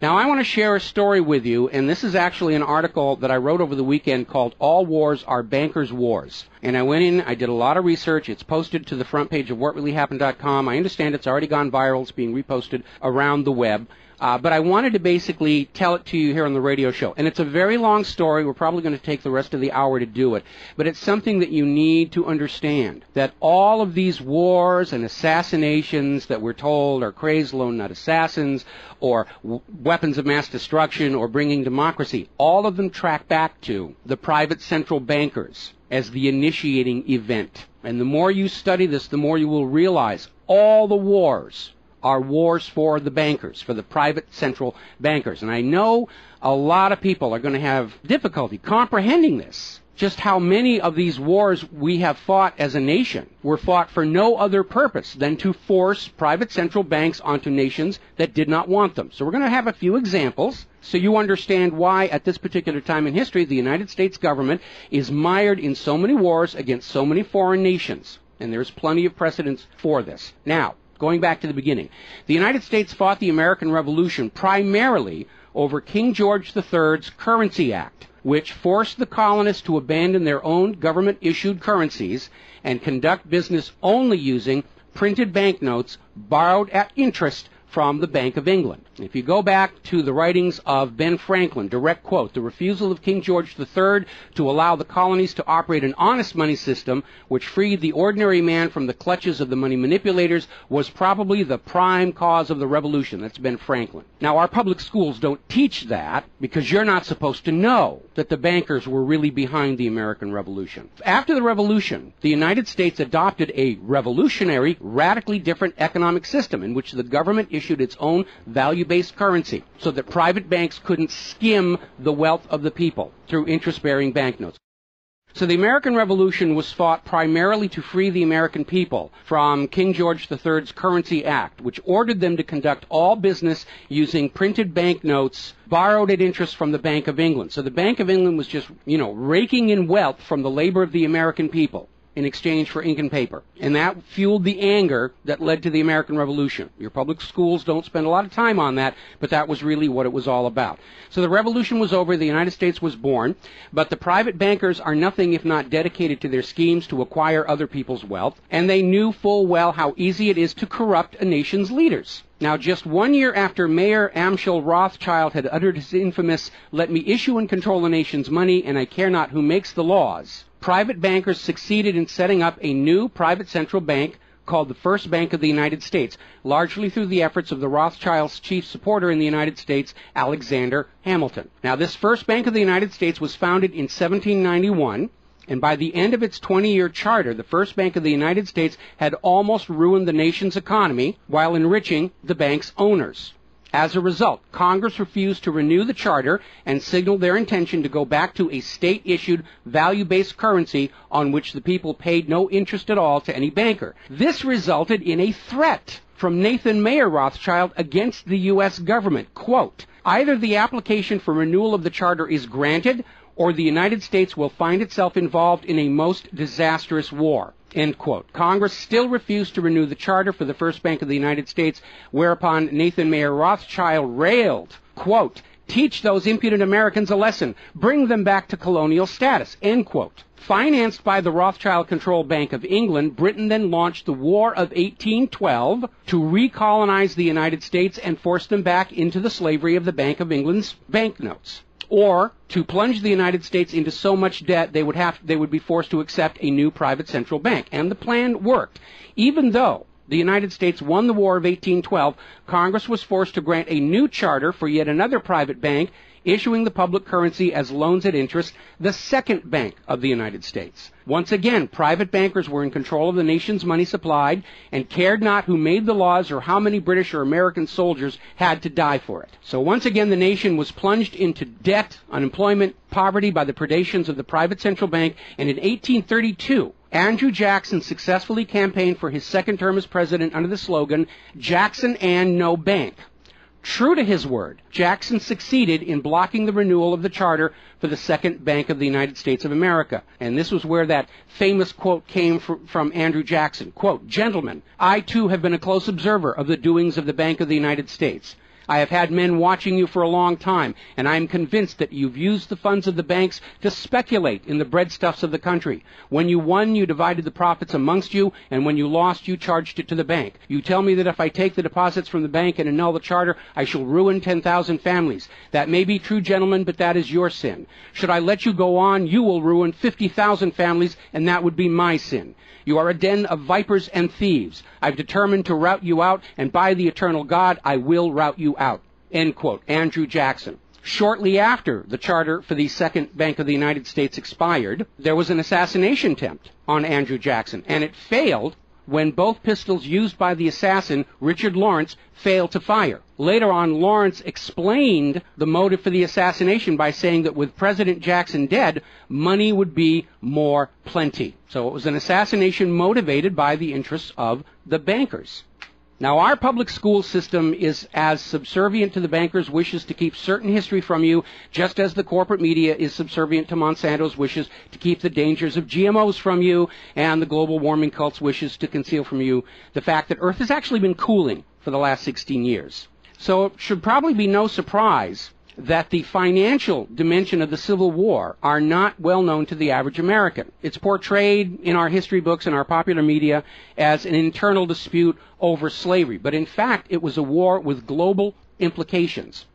Now, I want to share a story with you, and this is actually an article that I wrote over the weekend called All Wars Are Bankers' Wars. And I went in, I did a lot of research. It's posted to the front page of whatreallyhappened.com. I understand it's already gone viral. It's being reposted around the web. But I wanted to basically tell it to you here on the radio show. And it's a very long story. We're probably going to take the rest of the hour to do it. But it's something that you need to understand, that all of these wars and assassinations that we're told are crazed lone nut assassins or weapons of mass destruction or bringing democracy, all of them track back to the private central bankers as the initiating event. And the more you study this, the more you will realize all the wars are wars for the bankers, for the private central bankers. And I know a lot of people are going to have difficulty comprehending this, just how many of these wars we have fought as a nation were fought for no other purpose than to force private central banks onto nations that did not want them. So we're going to have a few examples so you understand why at this particular time in history the United States government is mired in so many wars against so many foreign nations. And there's plenty of precedents for this. Now, going back to the beginning, the United States fought the American Revolution primarily over King George III's Currency Act, which forced the colonists to abandon their own government-issued currencies and conduct business only using printed banknotes borrowed at interest from the Bank of England. If you go back to the writings of Ben Franklin, direct quote, the refusal of King George III to allow the colonies to operate an honest money system which freed the ordinary man from the clutches of the money manipulators was probably the prime cause of the revolution. That's Ben Franklin. Now, our public schools don't teach that because you're not supposed to know that the bankers were really behind the American Revolution. After the Revolution, the United States adopted a revolutionary, radically different economic system in which the government issued its own value-based currency so that private banks couldn't skim the wealth of the people through interest-bearing banknotes. So the American Revolution was fought primarily to free the American people from King George III's Currency Act, which ordered them to conduct all business using printed banknotes borrowed at interest from the Bank of England. So the Bank of England was just, raking in wealth from the labor of the American people in exchange for ink and paper. And that fueled the anger that led to the American Revolution. Your public schools don't spend a lot of time on that, but that was really what it was all about. So the revolution was over, the United States was born, but the private bankers are nothing if not dedicated to their schemes to acquire other people's wealth, and they knew full well how easy it is to corrupt a nation's leaders. Now, just 1 year after Mayer Amschel Rothschild had uttered his infamous, "Let me issue and control the nation's money, and I care not who makes the laws," private bankers succeeded in setting up a new private central bank called the First Bank of the United States, largely through the efforts of the Rothschilds' chief supporter in the United States, Alexander Hamilton. Now, this First Bank of the United States was founded in 1791, and by the end of its 20-year charter, the First Bank of the United States had almost ruined the nation's economy while enriching the bank's owners. As a result, Congress refused to renew the charter and signaled their intention to go back to a state-issued, value-based currency on which the people paid no interest at all to any banker. This resulted in a threat from Nathan Mayer Rothschild against the U.S. government. Quote, "Either the application for renewal of the charter is granted, or the United States will find itself involved in a most disastrous war." End quote. Congress still refused to renew the charter for the First Bank of the United States, whereupon Nathan Mayer Rothschild railed, quote, "Teach those impudent Americans a lesson. Bring them back to colonial status." End quote. Financed by the Rothschild-controlled Bank of England, Britain then launched the War of 1812 to recolonize the United States and force them back into the slavery of the Bank of England's banknotes, or to plunge the United States into so much debt they would be forced to accept a new private central bank. And the plan worked. Even though the United States won the War of 1812, Congress was forced to grant a new charter for yet another private bank, issuing the public currency as loans at interest, the Second Bank of the United States. Once again, private bankers were in control of the nation's money supplied and cared not who made the laws or how many British or American soldiers had to die for it. So once again, the nation was plunged into debt, unemployment, poverty by the predations of the private central bank, and in 1832, Andrew Jackson successfully campaigned for his second term as president under the slogan, "Jackson and no bank." True to his word, Jackson succeeded in blocking the renewal of the charter for the Second Bank of the United States of America. And this was where that famous quote came from Andrew Jackson. Quote, "Gentlemen, I too have been a close observer of the doings of the Bank of the United States. I have had men watching you for a long time, and I am convinced that you've used the funds of the banks to speculate in the breadstuffs of the country. When you won, you divided the profits amongst you, and when you lost, you charged it to the bank. You tell me that if I take the deposits from the bank and annul the charter, I shall ruin 10,000 families. That may be true, gentlemen, but that is your sin. Should I let you go on, you will ruin 50,000 families, and that would be my sin. You are a den of vipers and thieves. I've determined to rout you out, and by the eternal God, I will rout you out. End quote. Andrew Jackson. Shortly after the charter for the Second Bank of the United States expired, there was an assassination attempt on Andrew Jackson, and it failed when both pistols used by the assassin, Richard Lawrence, failed to fire. Later on, Lawrence explained the motive for the assassination by saying that with President Jackson dead, money would be more plenty. So it was an assassination motivated by the interests of the bankers. Now, our public school system is as subservient to the bankers' wishes to keep certain history from you, just as the corporate media is subservient to Monsanto's wishes to keep the dangers of GMOs from you, and the global warming cult's wishes to conceal from you the fact that Earth has actually been cooling for the last 16 years. So it should probably be no surprise that the financial dimension of the Civil War are not well known to the average American. It's portrayed in our history books and our popular media as an internal dispute over slavery, but in fact it was a war with global implications.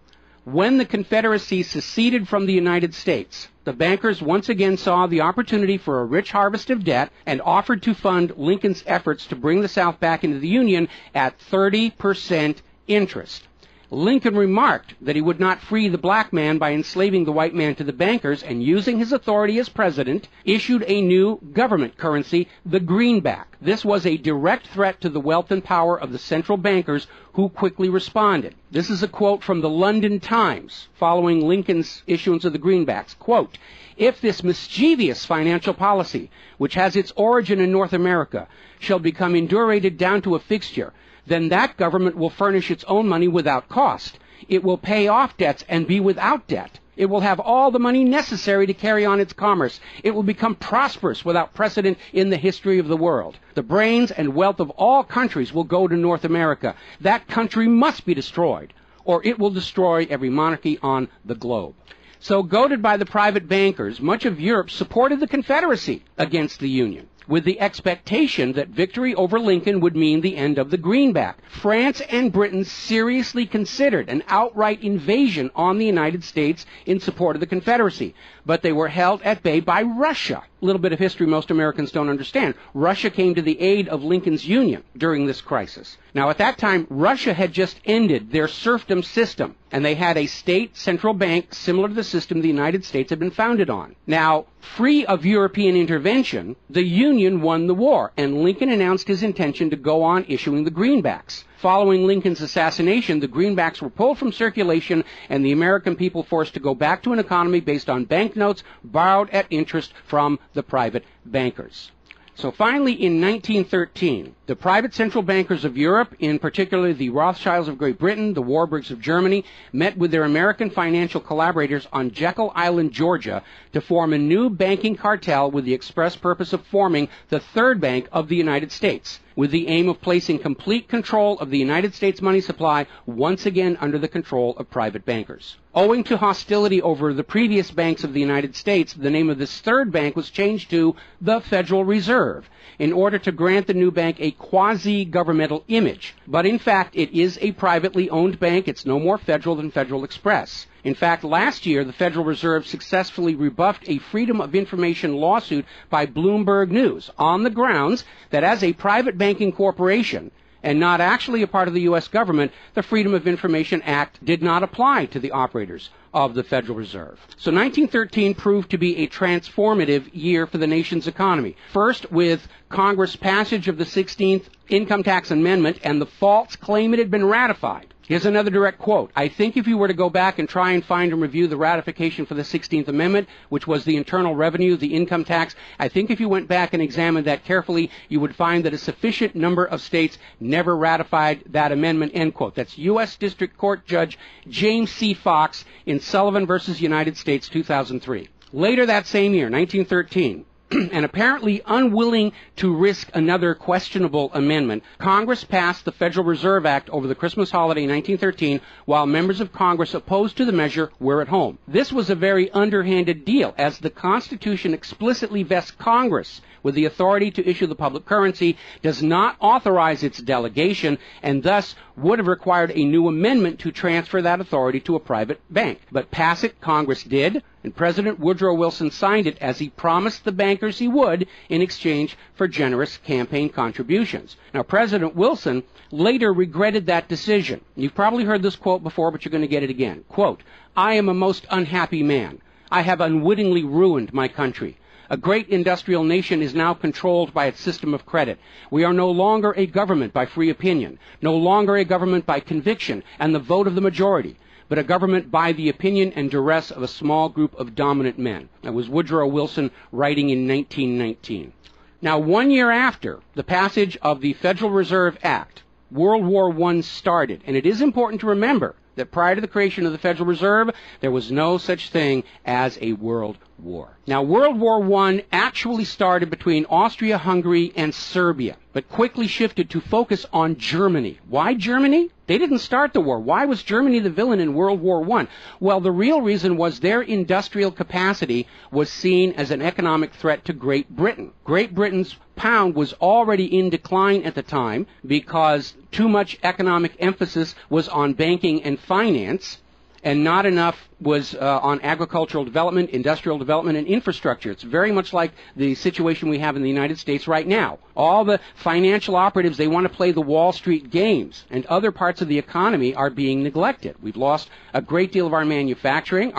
When the Confederacy seceded from the United States, the bankers once again saw the opportunity for a rich harvest of debt and offered to fund Lincoln's efforts to bring the South back into the Union at 30% interest. Lincoln remarked that he would not free the black man by enslaving the white man to the bankers, and using his authority as president, issued a new government currency, the greenback. This was a direct threat to the wealth and power of the central bankers, who quickly responded. This is a quote from the London Times following Lincoln's issuance of the greenbacks. Quote, "If this mischievous financial policy, which has its origin in North America, shall become indurated down to a fixture, then that government will furnish its own money without cost. It will pay off debts and be without debt. It will have all the money necessary to carry on its commerce. It will become prosperous without precedent in the history of the world. The brains and wealth of all countries will go to North America. That country must be destroyed, or it will destroy every monarchy on the globe." So, goaded by the private bankers, much of Europe supported the Confederacy against the Union, with the expectation that victory over Lincoln would mean the end of the greenback. France and Britain seriously considered an outright invasion on the United States in support of the Confederacy, but they were held at bay by Russia. A little bit of history most Americans don't understand. Russia came to the aid of Lincoln's Union during this crisis. Now, at that time, Russia had just ended their serfdom system, and they had a state central bank similar to the system the United States had been founded on. Now, free of European intervention, the Union won the war, and Lincoln announced his intention to go on issuing the greenbacks. Following Lincoln's assassination, the greenbacks were pulled from circulation, and the American people forced to go back to an economy based on banknotes borrowed at interest from the private bankers. So finally, in 1913, the private central bankers of Europe, in particular the Rothschilds of Great Britain, the Warburgs of Germany, met with their American financial collaborators on Jekyll Island, Georgia, to form a new banking cartel with the express purpose of forming the Third Bank of the United States, with the aim of placing complete control of the United States money supply once again under the control of private bankers. Owing to hostility over the previous banks of the United States, the name of this third bank was changed to the Federal Reserve in order to grant the new bank a quasi-governmental image. But in fact, it is a privately owned bank. It's no more federal than Federal Express. In fact, last year, the Federal Reserve successfully rebuffed a Freedom of Information lawsuit by Bloomberg News on the grounds that as a private banking corporation, and not actually a part of the U.S. government, the Freedom of Information Act did not apply to the operators of the Federal Reserve. So 1913 proved to be a transformative year for the nation's economy. First, with Congress' passage of the 16th Income Tax Amendment and the false claim it had been ratified. Here's another direct quote. "I think if you were to go back and try and find and review the ratification for the 16th Amendment, which was the internal revenue, the income tax, I think if you went back and examined that carefully, you would find that a sufficient number of states never ratified that amendment," end quote. That's U.S. District Court Judge James C. Fox in Sullivan versus United States, 2003. Later that same year, 1913, and apparently unwilling to risk another questionable amendment, Congress passed the Federal Reserve Act over the Christmas holiday in 1913, while members of Congress opposed to the measure were at home. This was a very underhanded deal, as the Constitution explicitly vests Congress with the authority to issue the public currency, does not authorize its delegation, and thus would have required a new amendment to transfer that authority to a private bank. But pass it, Congress did, and President Woodrow Wilson signed it as he promised the bankers he would in exchange for generous campaign contributions. Now, President Wilson later regretted that decision. You've probably heard this quote before, but you're going to get it again. Quote, "I am a most unhappy man. I have unwittingly ruined my country. A great industrial nation is now controlled by its system of credit. We are no longer a government by free opinion, no longer a government by conviction and the vote of the majority, but a government by the opinion and duress of a small group of dominant men." That was Woodrow Wilson writing in 1919. Now, 1 year after the passage of the Federal Reserve Act, World War I started, and it is important to remember that prior to the creation of the Federal Reserve, there was no such thing as a world war. Now, World War I actually started between Austria, Hungary, and Serbia, but quickly shifted to focus on Germany. Why Germany? They didn't start the war. Why was Germany the villain in World War I? Well, the real reason was their industrial capacity was seen as an economic threat to Great Britain. Great Britain's pound was already in decline at the time because too much economic emphasis was on banking and finance, and not enough was on agricultural development, industrial development, and infrastructure. It's very much like the situation we have in the United States right now. All the financial operatives, they want to play the Wall Street games, and other parts of the economy are being neglected. We've lost a great deal of our manufacturing.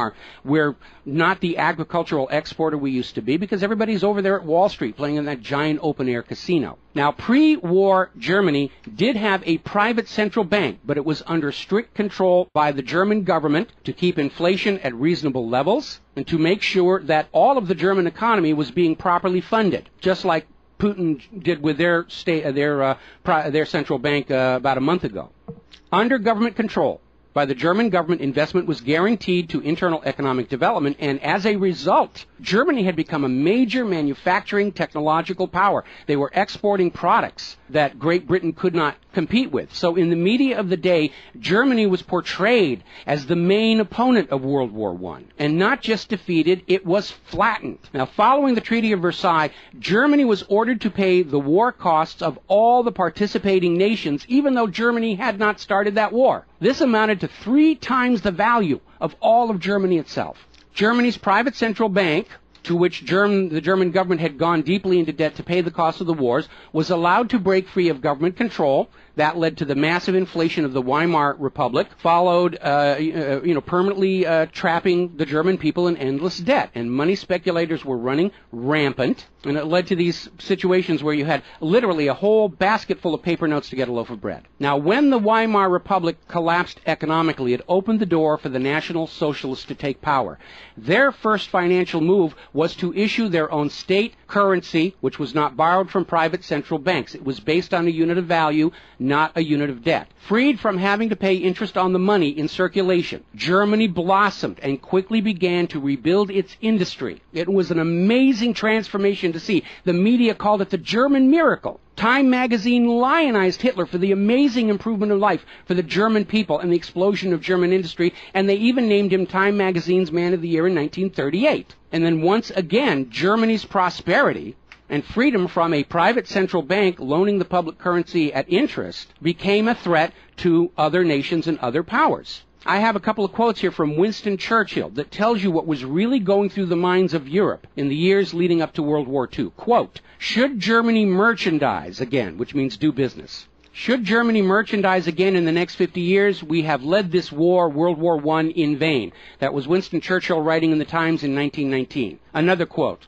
We're not the agricultural exporter we used to be because everybody's over there at Wall Street playing in that giant open-air casino. Now, pre-war Germany did have a private central bank, but it was under strict control by the German government to keep inflation at reasonable levels and to make sure that all of the German economy was being properly funded, just like Putin did with their central bank about a month ago. Under government control by the German government, investment was guaranteed to internal economic development, and as a result, Germany had become a major manufacturing technological power. They were exporting products that Great Britain could not compete with. So in the media of the day, Germany was portrayed as the main opponent of World War I. And not just defeated, it was flattened. Now, following the Treaty of Versailles, Germany was ordered to pay the war costs of all the participating nations, even though Germany had not started that war. This amounted to 3 times the value of all of Germany itself. Germany's private central bank, to which the German government had gone deeply into debt to pay the cost of the wars, was allowed to break free of government control. That led to the massive inflation of the Weimar Republic, followed, permanently trapping the German people in endless debt. And money speculators were running rampant, and it led to these situations where you had literally a whole basket full of paper notes to get a loaf of bread. Now, when the Weimar Republic collapsed economically, it opened the door for the National Socialists to take power. Their first financial move was to issue their own state currency, which was not borrowed from private central banks. It was based on a unit of value, not a unit of debt. Freed from having to pay interest on the money in circulation, Germany blossomed and quickly began to rebuild its industry. It was an amazing transformation to see. The media called it the German miracle. Time magazine lionized Hitler for the amazing improvement of life for the German people and the explosion of German industry, and they even named him Time magazine's Man of the Year in 1938. And then once again, Germany's prosperity and freedom from a private central bank loaning the public currency at interest became a threat to other nations and other powers. I have a couple of quotes here from Winston Churchill that tells you what was really going through the minds of Europe in the years leading up to World War II. Quote, "Should Germany merchandise again," which means do business, "should Germany merchandise again in the next 50 years, we have led this war, World War I, in vain." That was Winston Churchill writing in the Times in 1919. Another quote,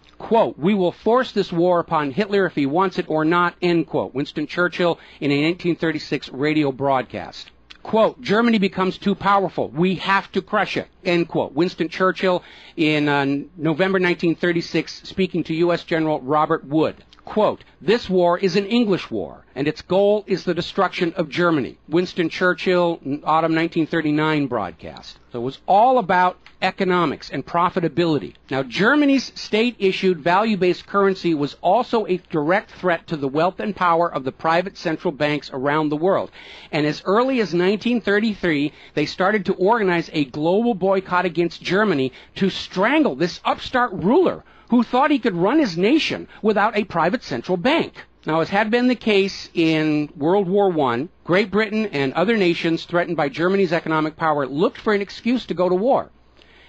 "We will force this war upon Hitler if he wants it or not," end quote. Winston Churchill in a 1936 radio broadcast. Quote, "Germany becomes too powerful. We have to crush it," end quote. Winston Churchill in November 1936, speaking to U.S. General Robert Wood. Quote, "This war is an English war, and its goal is the destruction of Germany." Winston Churchill, autumn 1939 broadcast. So it was all about economics and profitability. Now, Germany's state-issued value-based currency was also a direct threat to the wealth and power of the private central banks around the world. And as early as 1933, they started to organize a global boycott against Germany to strangle this upstart ruler who thought he could run his nation without a private central bank. Now, as had been the case in World War I, Great Britain and other nations threatened by Germany's economic power looked for an excuse to go to war.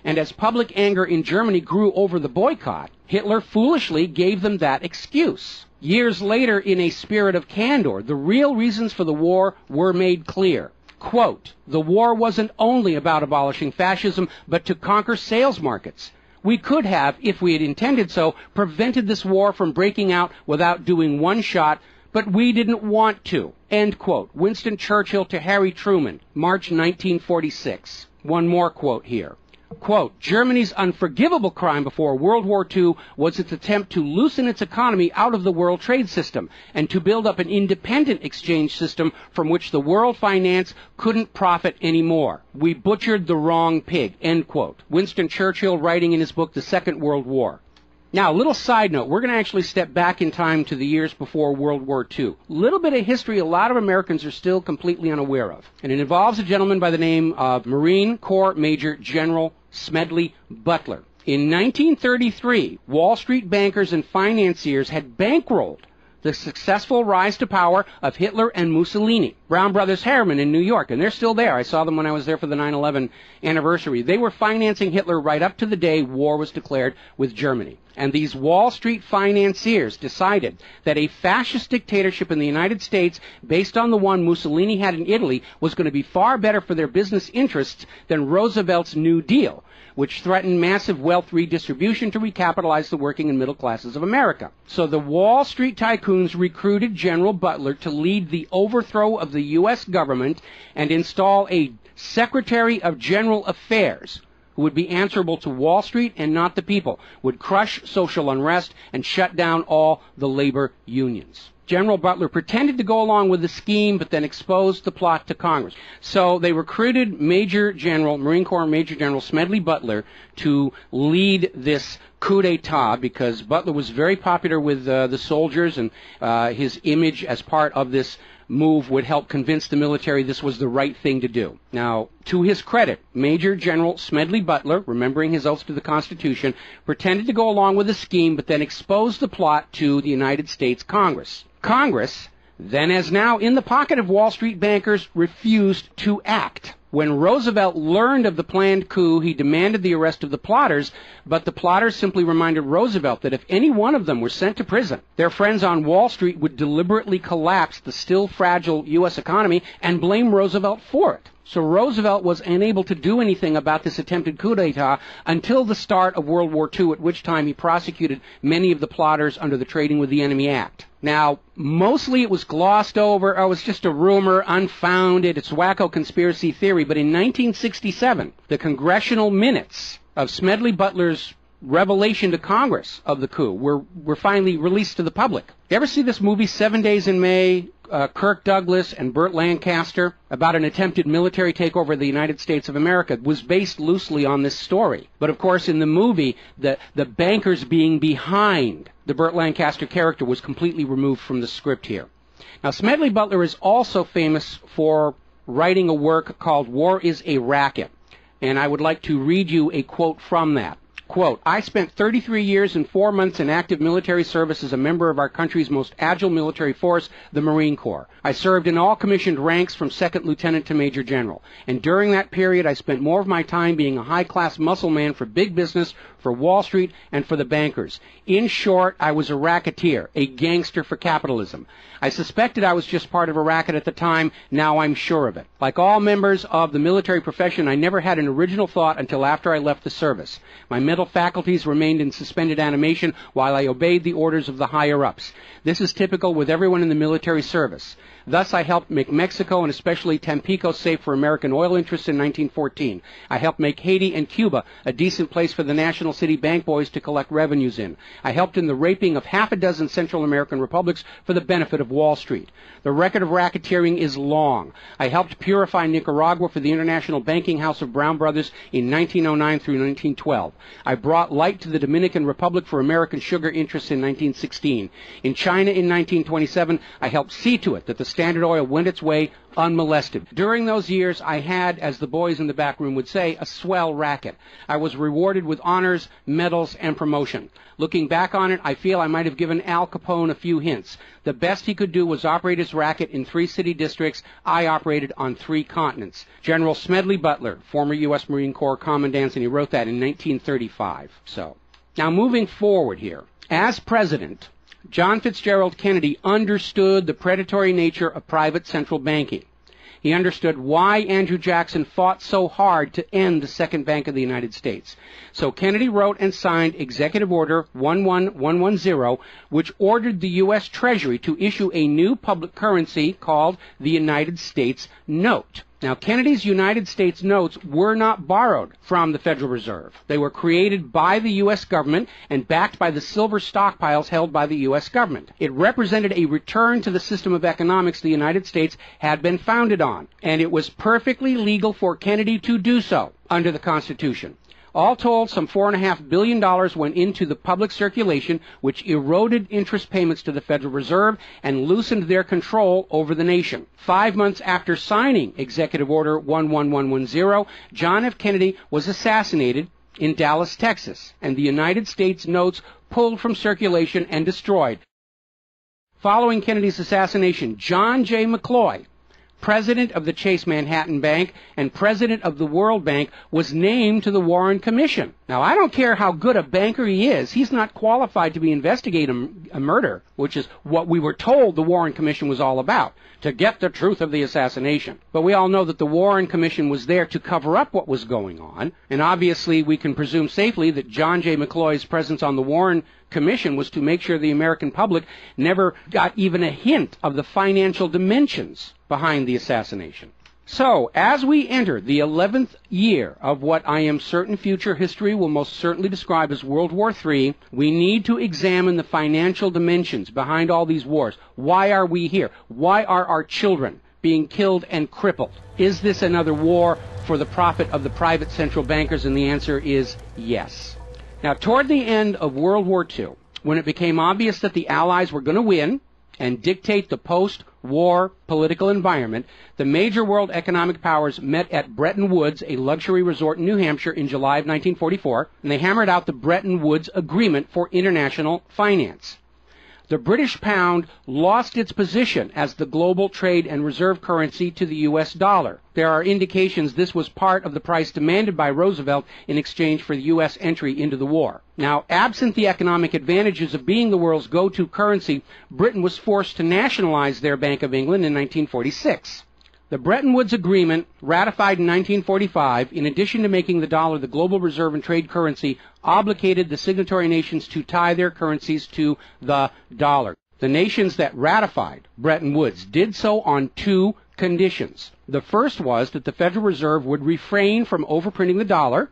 And as public anger in Germany grew over the boycott, Hitler foolishly gave them that excuse. Years later, in a spirit of candor, the real reasons for the war were made clear. Quote, "The war wasn't only about abolishing fascism, but to conquer sales markets. We could have, if we had intended so, prevented this war from breaking out without doing one shot, but we didn't want to." End quote. Winston Churchill to Harry Truman, March 1946. One more quote here. Quote, "Germany's unforgivable crime before World War II was its attempt to loosen its economy out of the world trade system and to build up an independent exchange system from which the world finance couldn't profit anymore. We butchered the wrong pig." End quote. Winston Churchill writing in his book, The Second World War. Now, a little side note, we're going to actually step back in time to the years before World War II. A little bit of history a lot of Americans are still completely unaware of. And it involves a gentleman by the name of Marine Corps Major General Smedley Butler. In 1933, Wall Street bankers and financiers had bankrolled the successful rise to power of Hitler and Mussolini. Brown Brothers Harriman in New York, and they're still there. I saw them when I was there for the 9/11 anniversary. They were financing Hitler right up to the day war was declared with Germany. And these Wall Street financiers decided that a fascist dictatorship in the United States, based on the one Mussolini had in Italy, was going to be far better for their business interests than Roosevelt's New Deal, which threatened massive wealth redistribution to recapitalize the working and middle classes of America. So the Wall Street tycoons recruited General Butler to lead the overthrow of the U.S. government and install a Secretary of General Affairs who would be answerable to Wall Street and not the people, would crush social unrest and shut down all the labor unions. General Butler pretended to go along with the scheme, but then exposed the plot to Congress. So they recruited Marine Corps Major General Smedley Butler to lead this coup d'etat because Butler was very popular with the soldiers, and his image as part of this move would help convince the military this was the right thing to do. Now, to his credit, Major General Smedley Butler, remembering his oath to the Constitution, pretended to go along with the scheme, but then exposed the plot to the United States Congress. Congress, then as now in the pocket of Wall Street bankers, refused to act. When Roosevelt learned of the planned coup, he demanded the arrest of the plotters, but the plotters simply reminded Roosevelt that if any one of them were sent to prison, their friends on Wall Street would deliberately collapse the still fragile U.S. economy and blame Roosevelt for it. So Roosevelt was unable to do anything about this attempted coup d'etat until the start of World War II, at which time he prosecuted many of the plotters under the Trading with the Enemy Act. Now, mostly it was glossed over, it was just a rumor, unfounded, it's wacko conspiracy theory, but in 1967, the congressional minutes of Smedley Butler's revelation to Congress of the coup were finally released to the public. You ever see this movie, 7 Days in May, Kirk Douglas and Burt Lancaster, about an attempted military takeover of the United States of America? It was based loosely on this story. But of course, in the movie, the bankers being behind the Burt Lancaster character was completely removed from the script here. Now, Smedley Butler is also famous for writing a work called War is a Racket. And I would like to read you a quote from that. Quote, "I spent 33 years and 4 months in active military service as a member of our country's most agile military force, the Marine Corps. I served in all commissioned ranks from second lieutenant to major general. And during that period, I spent more of my time being a high-class muscle man for big business, for Wall Street, and for the bankers. In short, I was a racketeer, a gangster for capitalism. I suspected I was just part of a racket at the time. Now I'm sure of it. Like all members of the military profession, I never had an original thought until after I left the service. My mental faculties remained in suspended animation while I obeyed the orders of the higher-ups. This is typical with everyone in the military service. Thus, I helped make Mexico and especially Tampico safe for American oil interests in 1914. I helped make Haiti and Cuba a decent place for the National City Bank boys to collect revenues in. I helped in the raping of half a dozen Central American republics for the benefit of Wall Street. The record of racketeering is long. I helped purify Nicaragua for the international banking house of Brown Brothers in 1909 through 1912. I brought light to the Dominican Republic for American sugar interests in 1916. In China in 1927, I helped see to it that the Standard Oil went its way unmolested. During those years, I had, as the boys in the back room would say, a swell racket. I was rewarded with honors, medals, and promotion. Looking back on it, I feel I might have given Al Capone a few hints. The best he could do was operate his racket in 3 city districts. I operated on 3 continents. General Smedley Butler, former U.S. Marine Corps Commandant, and he wrote that in 1935. Now moving forward here, as president, John Fitzgerald Kennedy understood the predatory nature of private central banking. He understood why Andrew Jackson fought so hard to end the Second Bank of the United States. So Kennedy wrote and signed Executive Order 11110, which ordered the U.S. Treasury to issue a new public currency called the United States Note. Now, Kennedy's United States notes were not borrowed from the Federal Reserve. They were created by the U.S. government and backed by the silver stockpiles held by the U.S. government. It represented a return to the system of economics the United States had been founded on, and it was perfectly legal for Kennedy to do so under the Constitution. All told, some $4.5 billion went into the public circulation, which eroded interest payments to the Federal Reserve and loosened their control over the nation. 5 months after signing Executive Order 11110, John F. Kennedy was assassinated in Dallas, Texas, and the United States notes pulled from circulation and destroyed. Following Kennedy's assassination, John J. McCloy, president of the Chase Manhattan Bank and president of the World Bank, was named to the Warren Commission. Now, I don't care how good a banker he is, he's not qualified to be investigating a murder, which is what we were told the Warren Commission was all about, to get the truth of the assassination. But we all know that the Warren Commission was there to cover up what was going on, and obviously we can presume safely that John J. McCloy's presence on the Warren Commission was to make sure the American public never got even a hint of the financial dimensions behind the assassination. So, as we enter the 11th year of what I am certain future history will most certainly describe as World War III, we need to examine the financial dimensions behind all these wars. Why are we here? Why are our children being killed and crippled? Is this another war for the profit of the private central bankers? And the answer is yes. Now, toward the end of World War II, when it became obvious that the Allies were going to win and dictate the post-war political environment, the major world economic powers met at Bretton Woods, a luxury resort in New Hampshire, in July of 1944, and they hammered out the Bretton Woods Agreement for International Finance. The British pound lost its position as the global trade and reserve currency to the U.S. dollar. There are indications this was part of the price demanded by Roosevelt in exchange for the U.S. entry into the war. Now, absent the economic advantages of being the world's go-to currency, Britain was forced to nationalize their Bank of England in 1946. The Bretton Woods Agreement, ratified in 1945, in addition to making the dollar the global reserve and trade currency, obligated the signatory nations to tie their currencies to the dollar. The nations that ratified Bretton Woods did so on 2 conditions. The first was that the Federal Reserve would refrain from overprinting the dollar,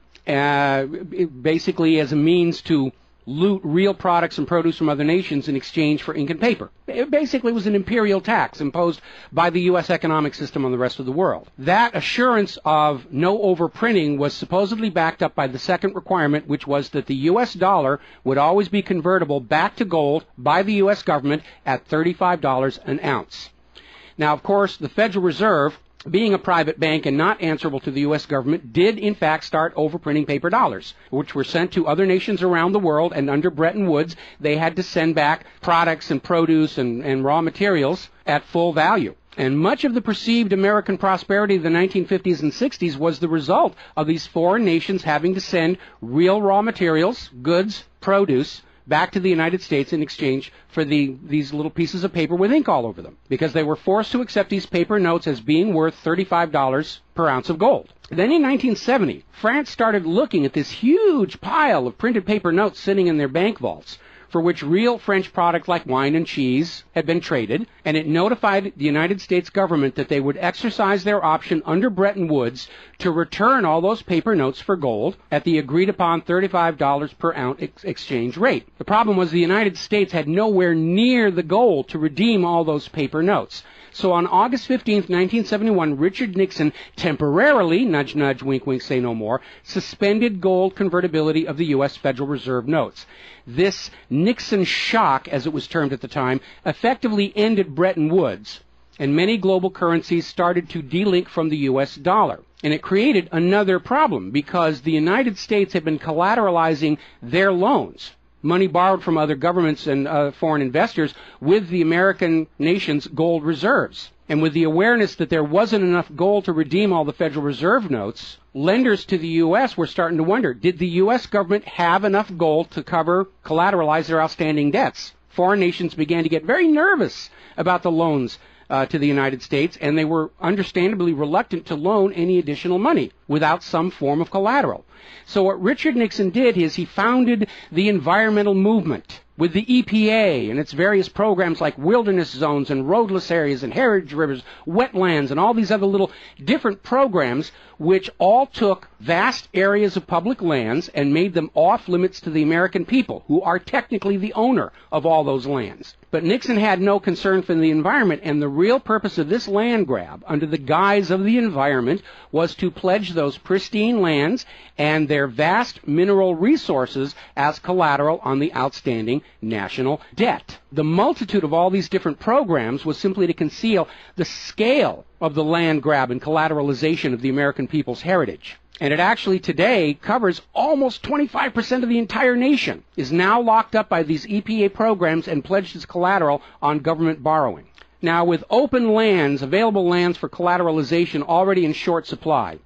basically as a means to loot real products and produce from other nations in exchange for ink and paper. It basically was an imperial tax imposed by the U.S. economic system on the rest of the world. That assurance of no overprinting was supposedly backed up by the second requirement, which was that the U.S. dollar would always be convertible back to gold by the U.S. government at $35 an ounce. Now, of course, the Federal Reserve, being a private bank and not answerable to the U.S. government, did in fact start overprinting paper dollars, which were sent to other nations around the world, and under Bretton Woods, they had to send back products and produce and raw materials at full value. And much of the perceived American prosperity of the 1950s and 60s was the result of these foreign nations having to send real raw materials, goods, produce, back to the United States in exchange for these little pieces of paper with ink all over them, because they were forced to accept these paper notes as being worth $35 per ounce of gold. Then in 1970, France started looking at this huge pile of printed paper notes sitting in their bank vaults. for which real French products like wine and cheese had been traded, and it notified the United States government that they would exercise their option under Bretton Woods to return all those paper notes for gold at the agreed-upon $35 per ounce exchange rate. The problem was the United States had nowhere near the gold to redeem all those paper notes. So on August 15, 1971, Richard Nixon temporarily, nudge, nudge, wink, wink, say no more, suspended gold convertibility of the U.S. Federal Reserve notes. This Nixon shock, as it was termed at the time, effectively ended Bretton Woods, and many global currencies started to delink from the U.S. dollar. And it created another problem because the United States had been collateralizing their loans, money borrowed from other governments and foreign investors, with the American nation's gold reserves. And with the awareness that there wasn't enough gold to redeem all the Federal Reserve notes, lenders to the U.S. were starting to wonder, did the U.S. government have enough gold to collateralize their outstanding debts? Foreign nations began to get very nervous about the loans to the United States, and they were understandably reluctant to loan any additional money without some form of collateral. So what Richard Nixon did is he founded the environmental movement with the EPA and its various programs like wilderness zones and roadless areas and heritage rivers, wetlands, and all these other little different programs which all took vast areas of public lands and made them off limits to the American people, who are technically the owner of all those lands. But Nixon had no concern for the environment, and the real purpose of this land grab, under the guise of the environment, was to pledge those pristine lands and their vast mineral resources as collateral on the outstanding national debt. The multitude of all these different programs was simply to conceal the scale of the land grab and collateralization of the American people's heritage. And it actually today covers almost 25% of the entire nation, is now locked up by these EPA programs and pledged as collateral on government borrowing. Now, with open lands, available lands for collateralization already in short supply,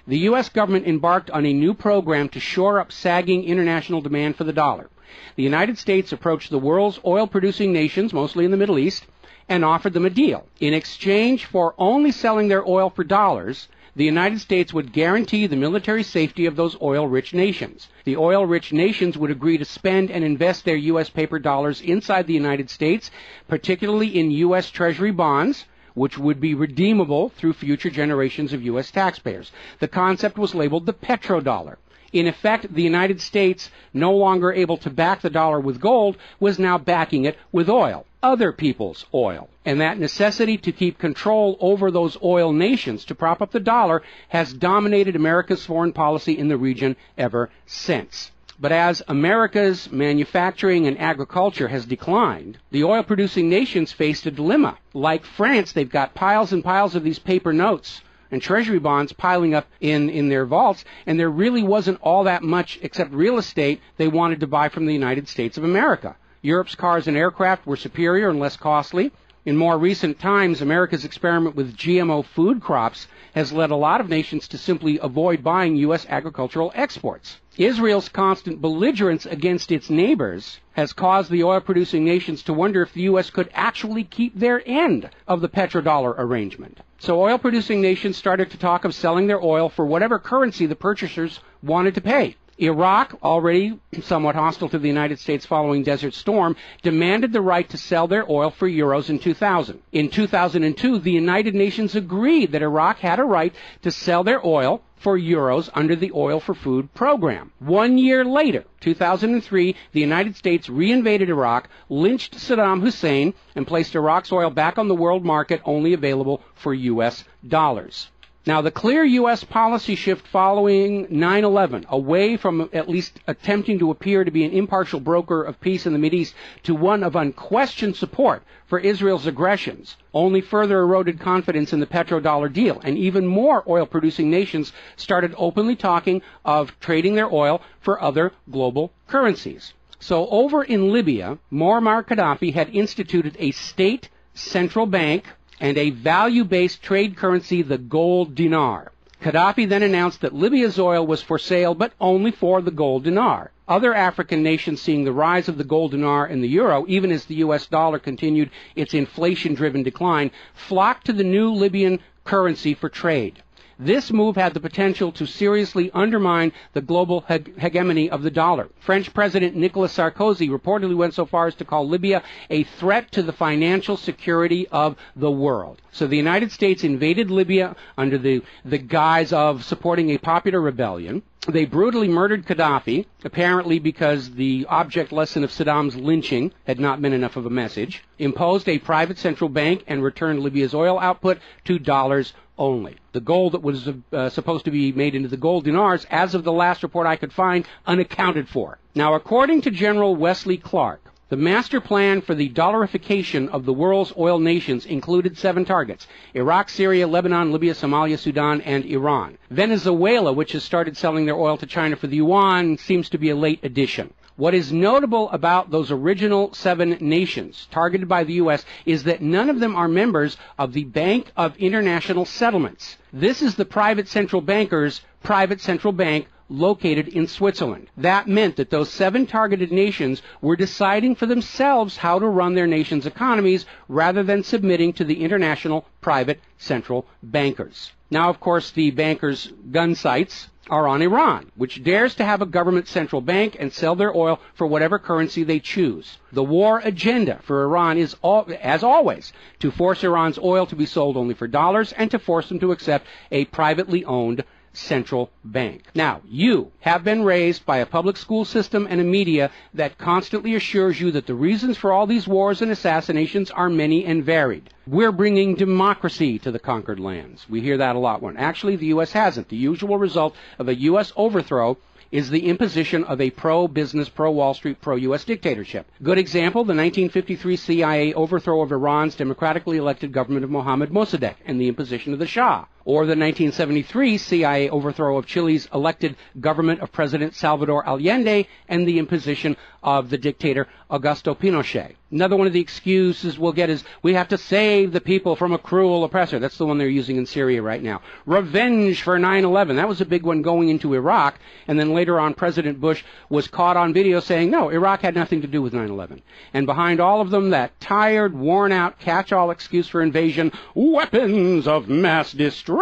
the U.S. government embarked on a new program to shore up sagging international demand for the dollar. The United States approached the world's oil-producing nations, mostly in the Middle East, and offered them a deal. In exchange for only selling their oil for dollars, the United States would guarantee the military safety of those oil-rich nations. The oil-rich nations would agree to spend and invest their U.S. paper dollars inside the United States, particularly in U.S. Treasury bonds, which would be redeemable through future generations of U.S. taxpayers. The concept was labeled the petrodollar. In effect, the United States, no longer able to back the dollar with gold, was now backing it with oil, other people's oil. And that necessity to keep control over those oil nations to prop up the dollar has dominated America's foreign policy in the region ever since. But as America's manufacturing and agriculture has declined, the oil-producing nations faced a dilemma. Like France, they've got piles and piles of these paper notes and treasury bonds piling up in their vaults, and there really wasn't all that much except real estate they wanted to buy from the United States of America. Europe's cars and aircraft were superior and less costly. In more recent times, America's experiment with GMO food crops has led a lot of nations to simply avoid buying U.S. agricultural exports. Israel's constant belligerence against its neighbors has caused the oil-producing nations to wonder if the U.S. could actually keep their end of the petrodollar arrangement. So oil-producing nations started to talk of selling their oil for whatever currency the purchasers wanted to pay. Iraq, already somewhat hostile to the United States following Desert Storm, demanded the right to sell their oil for euros in 2000. In 2002, the United Nations agreed that Iraq had a right to sell their oil for euros under the Oil for Food program. 1 year later, 2003, the United States reinvaded Iraq, lynched Saddam Hussein, and placed Iraq's oil back on the world market, only available for U.S. dollars. Now, the clear U.S. policy shift following 9/11, away from at least attempting to appear to be an impartial broker of peace in the Mideast to one of unquestioned support for Israel's aggressions, only further eroded confidence in the petrodollar deal, and even more oil-producing nations started openly talking of trading their oil for other global currencies. So over in Libya, Muammar Gaddafi had instituted a state central bank and a value-based trade currency, the gold dinar. Gaddafi then announced that Libya's oil was for sale, but only for the gold dinar. Other African nations, seeing the rise of the gold dinar and the euro, even as the U.S. dollar continued its inflation-driven decline, flocked to the new Libyan currency for trade. This move had the potential to seriously undermine the global hegemony of the dollar. French President Nicolas Sarkozy reportedly went so far as to call Libya a threat to the financial security of the world. So the United States invaded Libya under the guise of supporting a popular rebellion. They brutally murdered Gaddafi, apparently because the object lesson of Saddam's lynching had not been enough of a message, imposed a private central bank, and returned Libya's oil output to dollars only. The gold that was supposed to be made into the gold dinars, as of the last report I could find, unaccounted for. Now, according to General Wesley Clark, the master plan for the dollarification of the world's oil nations included 7 targets: Iraq, Syria, Lebanon, Libya, Somalia, Sudan, and Iran. Venezuela, which has started selling their oil to China for the yuan, seems to be a late addition. What is notable about those original 7 nations targeted by the U.S. is that none of them are members of the Bank of International Settlements. This is the private central banker's private central bank located in Switzerland. That meant that those 7 targeted nations were deciding for themselves how to run their nation's economies rather than submitting to the international private central bankers. Now, of course, the bankers' gun sights are on Iran, which dares to have a government central bank and sell their oil for whatever currency they choose. The war agenda for Iran is, as always, to force Iran's oil to be sold only for dollars and to force them to accept a privately owned central bank. Now, you have been raised by a public school system and a media that constantly assures you that the reasons for all these wars and assassinations are many and varied. We're bringing democracy to the conquered lands. We hear that a lot when actually the U.S. hasn't. The usual result of a U.S. overthrow is the imposition of a pro-business, pro-Wall Street, pro-U.S. dictatorship. Good example, the 1953 CIA overthrow of Iran's democratically elected government of Mohammad Mossadegh and the imposition of the Shah. Or the 1973 CIA overthrow of Chile's elected government of President Salvador Allende and the imposition of the dictator Augusto Pinochet. Another one of the excuses we'll get is we have to save the people from a cruel oppressor. That's the one they're using in Syria right now. Revenge for 9/11. That was a big one going into Iraq. And then later on, President Bush was caught on video saying, no, Iraq had nothing to do with 9/11. And behind all of them, that tired, worn-out, catch-all excuse for invasion, weapons of mass destruction.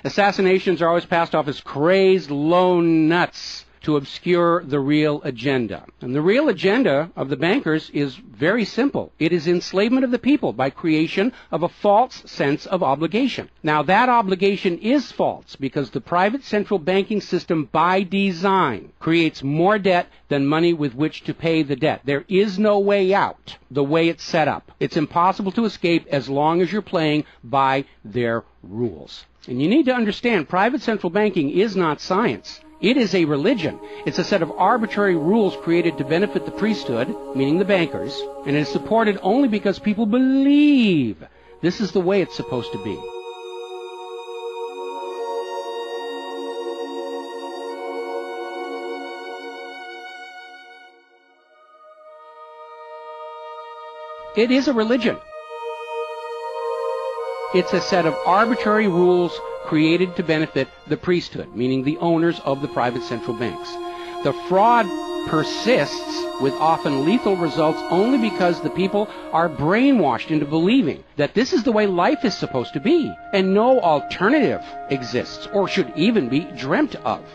Assassinations are always passed off as crazed lone nuts to obscure the real agenda. And the real agenda of the bankers is very simple. It is enslavement of the people by creation of a false sense of obligation. Now, that obligation is false because the private central banking system by design creates more debt than money with which to pay the debt. There is no way out the way it's set up. It's impossible to escape as long as you're playing by their rules. And you need to understand, private central banking is not science. It is a religion. It's a set of arbitrary rules created to benefit the priesthood, meaning the bankers, and it is supported only because people believe this is the way it's supposed to be. It is a religion. It's a set of arbitrary rules created to benefit the priesthood, meaning the owners of the private central banks. The fraud persists with often lethal results only because the people are brainwashed into believing that this is the way life is supposed to be, and no alternative exists or should even be dreamt of.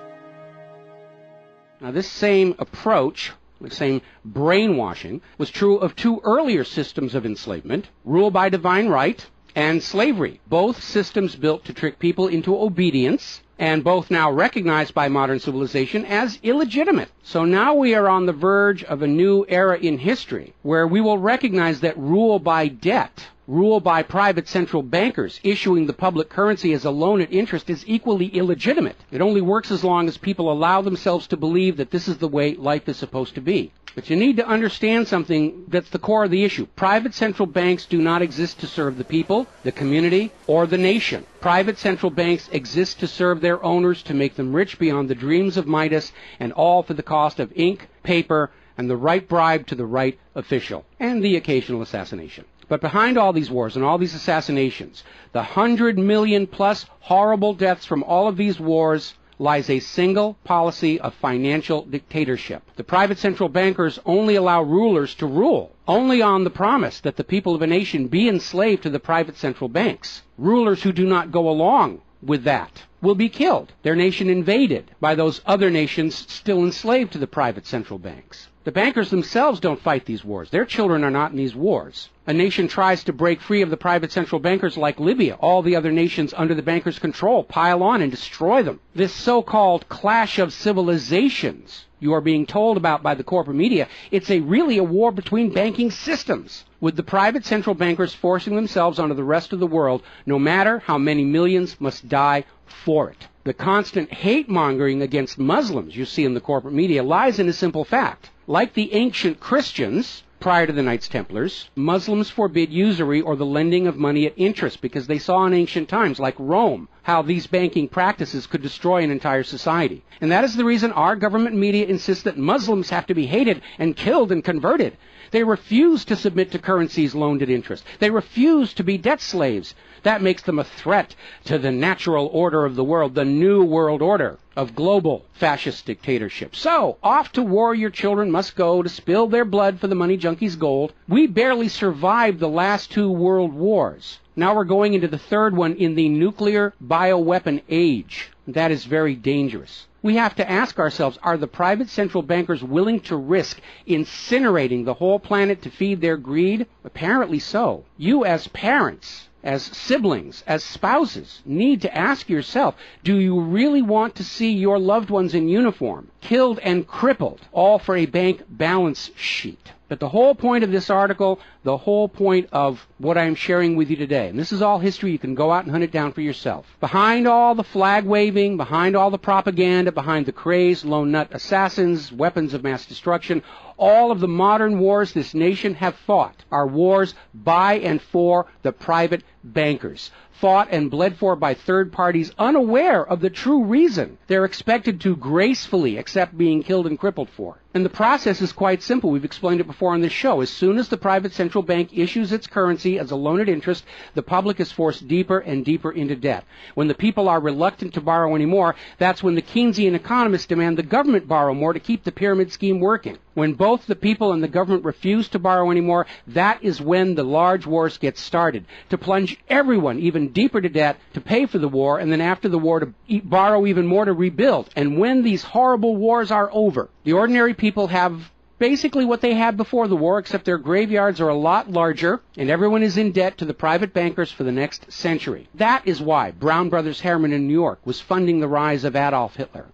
Now, this same approach, the same brainwashing, was true of 2 earlier systems of enslavement, rule by divine right and slavery, both systems built to trick people into obedience, and both now recognized by modern civilization as illegitimate. So now we are on the verge of a new era in history where we will recognize that rule by debt, rule by private central bankers issuing the public currency as a loan at interest is equally illegitimate. It only works as long as people allow themselves to believe that this is the way life is supposed to be. But you need to understand something that's the core of the issue. Private central banks do not exist to serve the people, the community, or the nation. Private central banks exist to serve their owners, to make them rich beyond the dreams of Midas, and all for the cost of ink, paper, and the right bribe to the right official, and the occasional assassination. But behind all these wars and all these assassinations, the 100 million plus horrible deaths from all of these wars, lies a single policy of financial dictatorship. The private central bankers only allow rulers to rule, only on the promise that the people of a nation be enslaved to the private central banks. Rulers who do not go along with that will be killed, their nation invaded by those other nations still enslaved to the private central banks. The bankers themselves don't fight these wars. Their children are not in these wars. A nation tries to break free of the private central bankers like Libya. All the other nations under the bankers' control pile on and destroy them. This so-called clash of civilizations you are being told about by the corporate media, it's really a war between banking systems, with the private central bankers forcing themselves onto the rest of the world, no matter how many millions must die for it. The constant hate-mongering against Muslims you see in the corporate media lies in a simple fact. Like the ancient Christians, prior to the Knights Templars, Muslims forbid usury or the lending of money at interest because they saw in ancient times, like Rome, how these banking practices could destroy an entire society. And that is the reason our government media insists that Muslims have to be hated and killed and converted. They refuse to submit to currencies loaned at interest. They refuse to be debt slaves. That makes them a threat to the natural order of the world, the new world order of global fascist dictatorship. So, off to war your children must go to spill their blood for the money junkies' gold. We barely survived the last 2 world wars. Now we're going into the third one in the nuclear bioweapon age. That is very dangerous. We have to ask ourselves, are the private central bankers willing to risk incinerating the whole planet to feed their greed? Apparently so. You as parents, as siblings, as spouses, need to ask yourself, do you really want to see your loved ones in uniform, killed and crippled, all for a bank balance sheet? But the whole point of this article, the whole point of what I'm sharing with you today, and this is all history, you can go out and hunt it down for yourself. Behind all the flag waving, behind all the propaganda, behind the crazed lone nut assassins, weapons of mass destruction, all of the modern wars this nation have fought are wars by and for the private bankers, fought and bled for by third parties unaware of the true reason they're expected to gracefully accept being killed and crippled for. And the process is quite simple. We've explained it before on this show. As soon as the private central bank issues its currency as a loan at interest, the public is forced deeper and deeper into debt. When the people are reluctant to borrow anymore, that's when the Keynesian economists demand the government borrow more to keep the pyramid scheme working. When both the people and the government refuse to borrow anymore, that is when the large wars get started, to plunge everyone even deeper to debt to pay for the war, and then after the war to borrow even more to rebuild. And when these horrible wars are over, the ordinary people have basically what they had before the war, except their graveyards are a lot larger, and everyone is in debt to the private bankers for the next century. That is why Brown Brothers Harriman in New York was funding the rise of Adolf Hitler,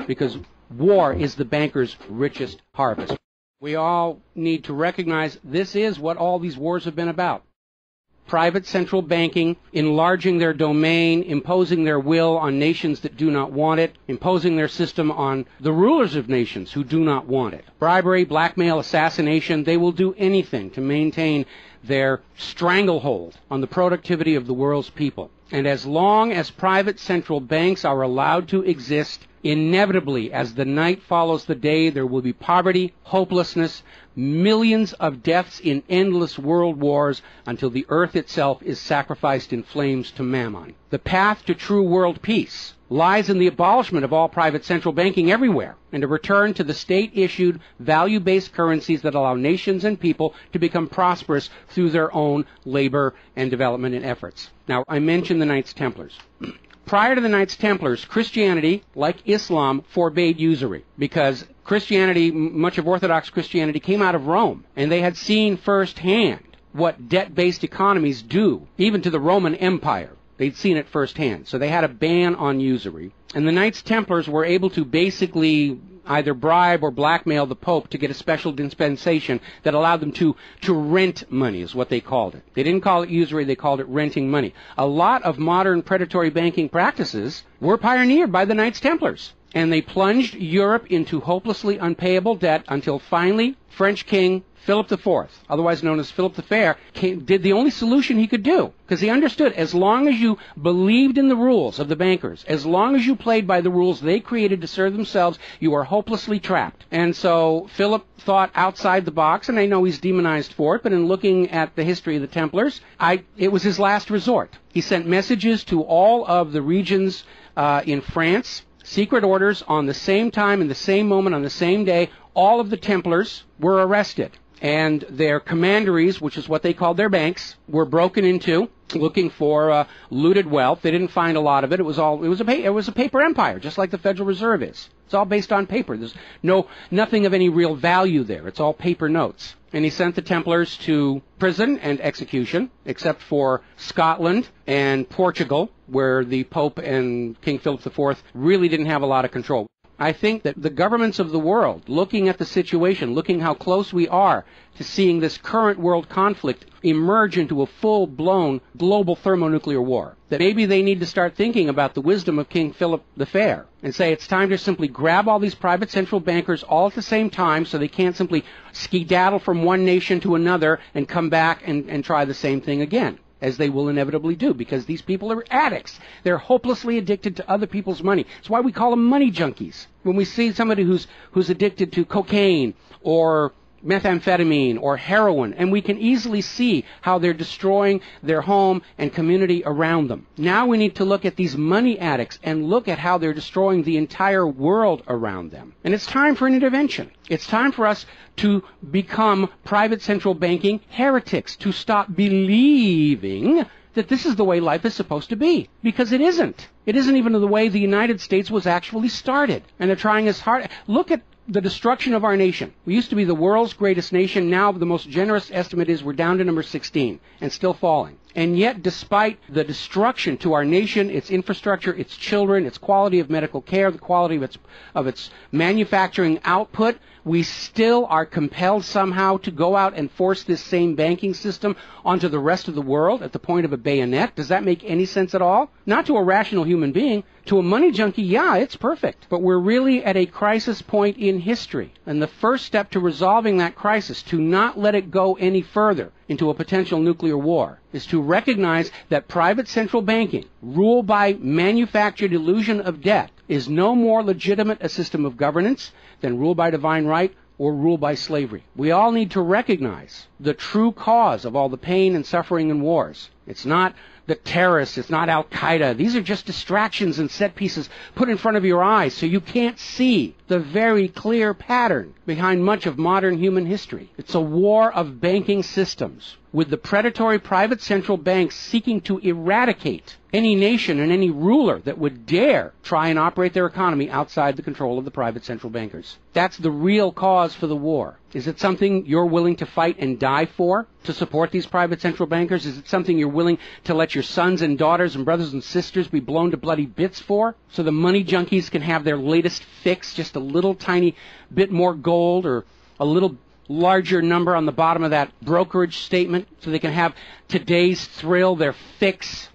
because war is the bankers' richest harvest. We all need to recognize this is what all these wars have been about. Private central banking, enlarging their domain, imposing their will on nations that do not want it, imposing their system on the rulers of nations who do not want it. Bribery, blackmail, assassination, they will do anything to maintain their stranglehold on the productivity of the world's people. And as long as private central banks are allowed to exist, inevitably, as the night follows the day, there will be poverty, hopelessness, millions of deaths in endless world wars until the earth itself is sacrificed in flames to Mammon. The path to true world peace lies in the abolishment of all private central banking everywhere and a return to the state-issued, value-based currencies that allow nations and people to become prosperous through their own labor and development and efforts. Now, I mentioned the Knights Templars. Prior to the Knights Templars, Christianity, like Islam, forbade usury because Christianity, much of Orthodox Christianity, came out of Rome, and they had seen firsthand what debt-based economies do, even to the Roman Empire. They'd seen it firsthand. So they had a ban on usury. And the Knights Templars were able to basically either bribe or blackmail the Pope to get a special dispensation that allowed them to rent money, is what they called it. They didn't call it usury, they called it renting money. A lot of modern predatory banking practices were pioneered by the Knights Templars. And they plunged Europe into hopelessly unpayable debt until finally French King Philip IV, otherwise known as Philip the Fair, did the only solution he could do, because he understood as long as you believed in the rules of the bankers, as long as you played by the rules they created to serve themselves, you are hopelessly trapped. And so Philip thought outside the box, and I know he's demonized for it, but in looking at the history of the Templars, it was his last resort. He sent messages to all of the regions in France, secret orders on the same time, in the same moment, on the same day. All of the Templars were arrested. and their commanderies, which is what they called their banks, were broken into, looking for looted wealth. They didn't find a lot of it. It was a paper empire, just like the Federal Reserve is. It's all based on paper. There's nothing of any real value there. It's all paper notes. And he sent the Templars to prison and execution, except for Scotland and Portugal, where the Pope and King Philip IV really didn't have a lot of control. I think that the governments of the world, looking at the situation, looking how close we are to seeing this current world conflict emerge into a full-blown global thermonuclear war, that maybe they need to start thinking about the wisdom of King Philip the Fair and say it's time to simply grab all these private central bankers all at the same time so they can't simply skedaddle from one nation to another and come back and try the same thing again, as they will inevitably do, because these people are addicts. They're hopelessly addicted to other people's money. It's why we call them money junkies. When we see somebody who's addicted to cocaine or methamphetamine or heroin, and we can easily see how they're destroying their home and community around them. Now we need to look at these money addicts and look at how they're destroying the entire world around them. And it's time for an intervention. It's time for us to become private central banking heretics, to stop believing that this is the way life is supposed to be, because it isn't. It isn't even the way the United States was actually started. And they're trying as hard. Look at the destruction of our nation. We used to be the world's greatest nation. Now the most generous estimate is we're down to number 16 and still falling. And yet, despite the destruction to our nation, its infrastructure, its children, its quality of medical care, the quality of its manufacturing output, we still are compelled somehow to go out and force this same banking system onto the rest of the world at the point of a bayonet. Does that make any sense at all? Not to a rational human being. To a money junkie, yeah, it's perfect. But we're really at a crisis point in history. And the first step to resolving that crisis, to not let it go any further into a potential nuclear war, is to recognize that private central banking, ruled by manufactured illusion of debt, is no more legitimate a system of governance than rule by divine right or rule by slavery. We all need to recognize the true cause of all the pain and suffering and wars. It's not the terrorists, it's not Al-Qaeda. These are just distractions and set pieces put in front of your eyes so you can't see the very clear pattern behind much of modern human history. It's a war of banking systems, with the predatory private central banks seeking to eradicate any nation and any ruler that would dare try and operate their economy outside the control of the private central bankers. That's the real cause for the war. Is it something you're willing to fight and die for, to support these private central bankers? Is it something you're willing to let your sons and daughters and brothers and sisters be blown to bloody bits for, so the money junkies can have their latest fix, just a little tiny bit more gold or a little larger number on the bottom of that brokerage statement, so they can have today's thrill, their fix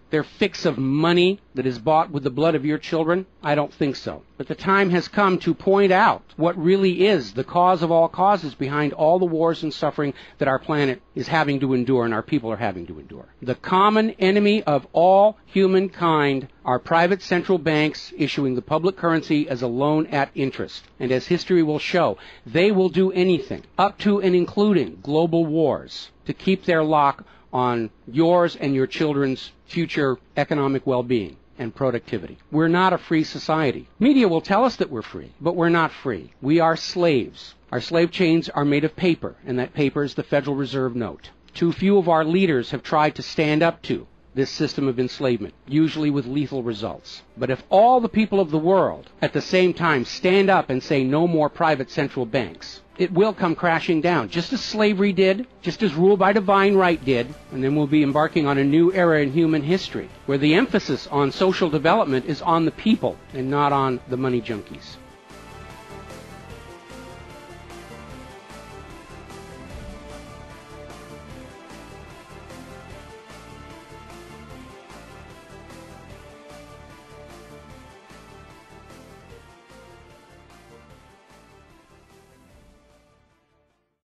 of money that is bought with the blood of your children? I don't think so. But the time has come to point out what really is the cause of all causes behind all the wars and suffering that our planet is having to endure and our people are having to endure. The common enemy of all humankind are private central banks issuing the public currency as a loan at interest. And as history will show, they will do anything, up to and including global wars, to keep their lock on yours and your children's future economic well-being and productivity. We're not a free society. Media will tell us that we're free, but we're not free. We are slaves. Our slave chains are made of paper, and that paper is the Federal Reserve note. Too few of our leaders have tried to stand up to this system of enslavement, usually with lethal results. But if all the people of the world at the same time stand up and say no more private central banks, it will come crashing down, just as slavery did, just as rule by divine right did, and then we'll be embarking on a new era in human history, where the emphasis on social development is on the people and not on the money junkies.